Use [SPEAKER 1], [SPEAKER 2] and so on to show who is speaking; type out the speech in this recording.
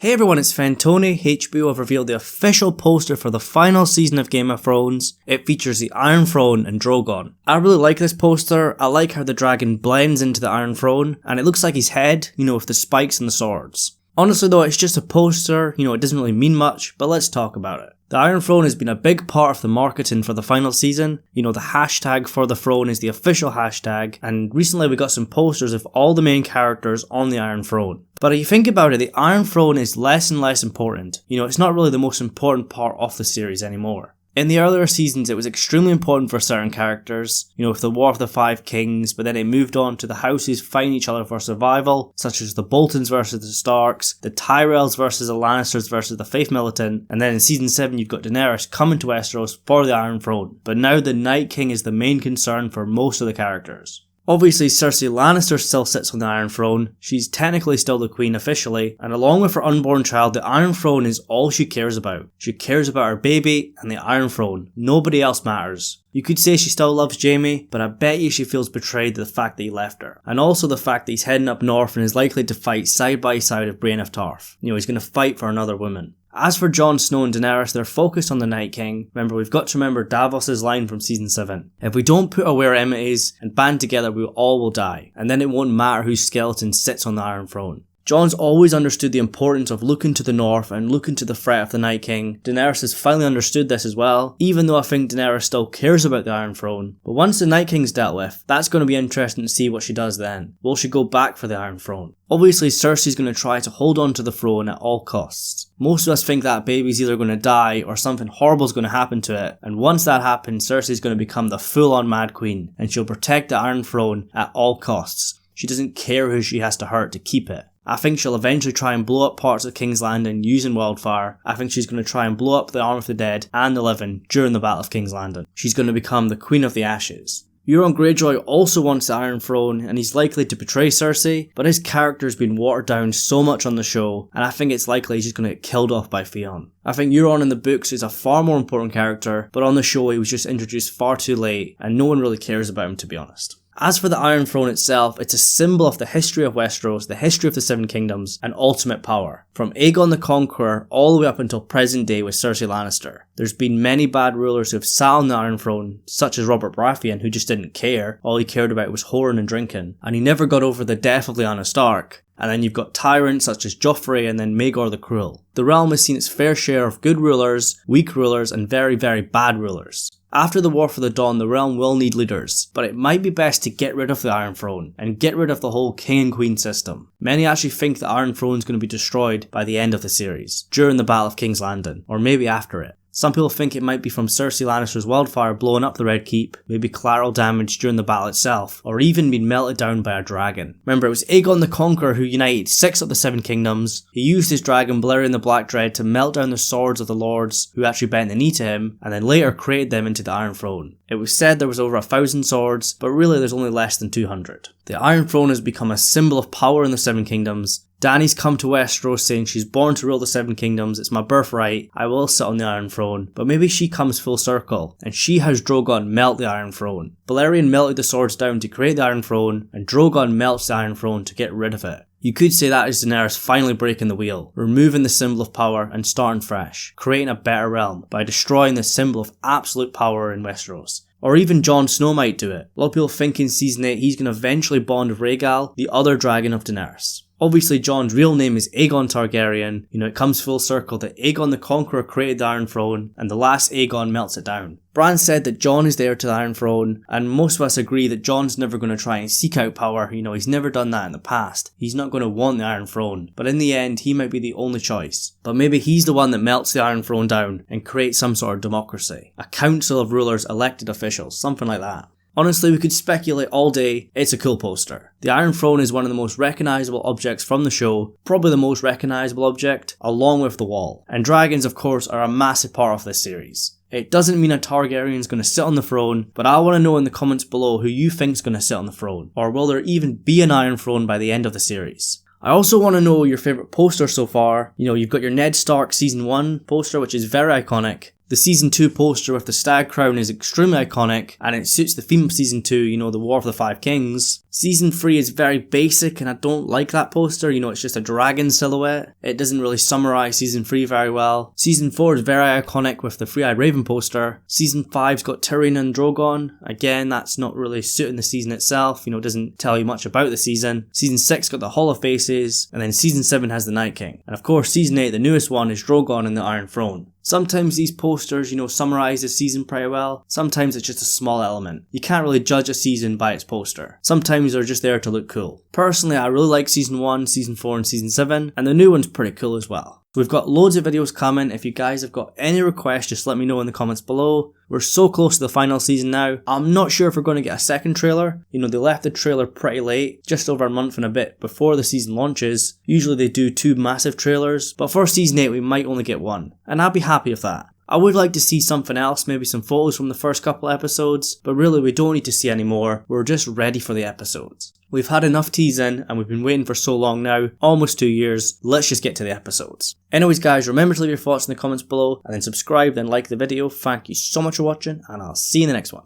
[SPEAKER 1] Hey everyone, it's Fentony. HBO have revealed the official poster for the final season of Game of Thrones. It features the Iron Throne and Drogon. I really like this poster. I like how the dragon blends into the Iron Throne, and it looks like his head, with the spikes and the swords. Honestly though, it's just a poster, it doesn't really mean much, but let's talk about it. The Iron Throne has been a big part of the marketing for the final season. The hashtag for the throne is the official hashtag, and recently we got some posters of all the main characters on the Iron Throne. But if you think about it, the Iron Throne is less and less important. It's not really the most important part of the series anymore. In the earlier seasons, it was extremely important for certain characters, with the War of the Five Kings, but then it moved on to the houses fighting each other for survival, such as the Boltons versus the Starks, the Tyrells versus the Lannisters versus the Faith Militant, and then in season 7 you've got Daenerys coming to Westeros for the Iron Throne. But now the Night King is the main concern for most of the characters. Obviously, Cersei Lannister still sits on the Iron Throne. She's technically still the queen officially, and along with her unborn child, the Iron Throne is all she cares about. She cares about her baby and the Iron Throne. Nobody else matters. You could say she still loves Jaime, but I bet you she feels betrayed by the fact that he left her. And also the fact that he's heading up north and is likely to fight side by side with Brienne of Tarth. He's going to fight for another woman. As for Jon Snow and Daenerys, they're focused on the Night King. Remember, we've got to remember Davos' line from season 7. If we don't put away our enmities and band together, we all will die. And then it won't matter whose skeleton sits on the Iron Throne. Jon's always understood the importance of looking to the north and looking to the threat of the Night King. Daenerys has finally understood this as well, even though I think Daenerys still cares about the Iron Throne. But once the Night King's dealt with, that's going to be interesting to see what she does then. Will she go back for the Iron Throne? Obviously, Cersei's going to try to hold on to the throne at all costs. Most of us think that baby's either going to die or something horrible is going to happen to it, and once that happens, Cersei's going to become the full-on Mad Queen, and she'll protect the Iron Throne at all costs. She doesn't care who she has to hurt to keep it. I think she'll eventually try and blow up parts of King's Landing using wildfire. I think she's going to try and blow up the Arm of the Dead and the Living during the Battle of King's Landing. She's going to become the Queen of the Ashes. Euron Greyjoy also wants the Iron Throne, and he's likely to betray Cersei, but his character's been watered down so much on the show, and I think it's likely he's just going to get killed off by Theon. I think Euron in the books is a far more important character, but on the show he was just introduced far too late, and no one really cares about him, to be honest. As for the Iron Throne itself, it's a symbol of the history of Westeros, the history of the Seven Kingdoms, and ultimate power. From Aegon the Conqueror all the way up until present day with Cersei Lannister. There's been many bad rulers who have sat on the Iron Throne, such as Robert Baratheon, who just didn't care. All he cared about was whoring and drinking, and he never got over the death of Lyanna Stark. And then you've got tyrants such as Joffrey and then Maegor the Cruel. The realm has seen its fair share of good rulers, weak rulers, and very, very bad rulers. After the War for the Dawn, the realm will need leaders, but it might be best to get rid of the Iron Throne, and get rid of the whole king and queen system. Many actually think the Iron Throne is going to be destroyed by the end of the series, during the Battle of King's Landing, or maybe after it. Some people think it might be from Cersei Lannister's wildfire blowing up the Red Keep, maybe collateral damage during the battle itself, or even being melted down by a dragon. Remember, it was Aegon the Conqueror who united 6 of the 7 kingdoms. He used his dragon Balerion the Black Dread to melt down the swords of the lords who actually bent the knee to him, and then later created them into the Iron Throne. It was said there was over 1,000 swords, but really there's only less than 200. The Iron Throne has become a symbol of power in the 7 kingdoms. Dany's come to Westeros saying she's born to rule the 7 kingdoms, it's my birthright, I will sit on the Iron Throne, but maybe she comes full circle, and she has Drogon melt the Iron Throne. Balerion melted the swords down to create the Iron Throne, and Drogon melts the Iron Throne to get rid of it. You could say that is Daenerys finally breaking the wheel, removing the symbol of power and starting fresh, creating a better realm by destroying the symbol of absolute power in Westeros. Or even Jon Snow might do it. A lot of people think in season 8 he's going to eventually bond with Rhaegal, the other dragon of Daenerys. Obviously Jon's real name is Aegon Targaryen. It comes full circle that Aegon the Conqueror created the Iron Throne, and the last Aegon melts it down. Bran said that Jon is the heir to the Iron Throne, and most of us agree that Jon's never going to try and seek out power. He's never done that in the past. He's not going to want the Iron Throne, but in the end he might be the only choice. But maybe he's the one that melts the Iron Throne down and creates some sort of democracy. A council of rulers, elected officials, something like that. Honestly, we could speculate all day. It's a cool poster. The Iron Throne is one of the most recognisable objects from the show, probably the most recognisable object, along with the wall. And dragons, of course, are a massive part of this series. It doesn't mean a Targaryen is going to sit on the throne, but I want to know in the comments below who you think is going to sit on the throne, or will there even be an Iron Throne by the end of the series? I also want to know your favourite poster so far. You've got your Ned Stark Season 1 poster, which is very iconic. The Season 2 poster with the stag crown is extremely iconic, and it suits the theme of Season 2, you know, the War of the Five Kings. Season 3 is very basic, and I don't like that poster, you know, it's just a dragon silhouette. It doesn't really summarise Season 3 very well. Season 4 is very iconic with the Three-Eyed Raven poster. Season 5's got Tyrion and Drogon. Again, that's not really suiting the season itself, you know, it doesn't tell you much about the season. Season 6 got the Hall of Faces, and then Season 7 has the Night King. And of course, Season 8, the newest one, is Drogon and the Iron Throne. Sometimes these posters, you know, summarise the season pretty well. Sometimes it's just a small element. You can't really judge a season by its poster. Sometimes they're just there to look cool. Personally, I really like Season 1, Season 4 and Season 7, and the new one's pretty cool as well. We've got loads of videos coming. If you guys have got any requests, just let me know in the comments below. We're so close to the final season now. I'm not sure if we're going to get a second trailer. You know, they left the trailer pretty late, just over a month and a bit before the season launches. Usually they do 2 massive trailers, but for Season 8 we might only get 1. And I'd be happy with that. I would like to see something else, maybe some photos from the first couple episodes, but really we don't need to see any more. We're just ready for the episodes. We've had enough teasing and we've been waiting for so long now, almost 2 years. Let's just get to the episodes. Anyways guys, remember to leave your thoughts in the comments below and then subscribe, then like the video. Thank you so much for watching and I'll see you in the next one.